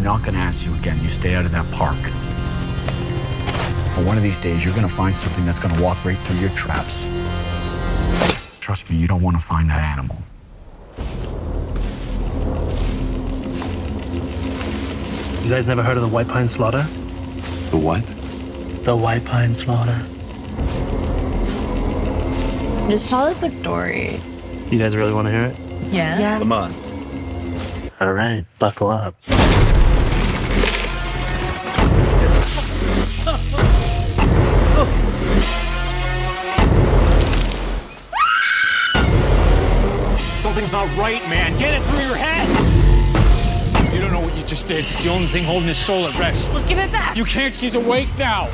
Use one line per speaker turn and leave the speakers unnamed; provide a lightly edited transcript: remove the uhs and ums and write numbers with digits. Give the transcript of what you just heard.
not gonna ask you again. You stay out of that park. But one of these days, you're gonna find something that's gonna walk right through your traps. Trust me, you don't want to find that animal.
You guys never heard of the White Pine Slaughter?
The what?
The White Pine Slaughter.
Just tell us the story.
You guys really want to hear it?
Yeah.
Come on. All right, buckle up.
Something's not right, man. Get it through your head. You don't know what you just did. It's the only thing holding his soul at rest.
Well, give it back.
You can't. He's awake now.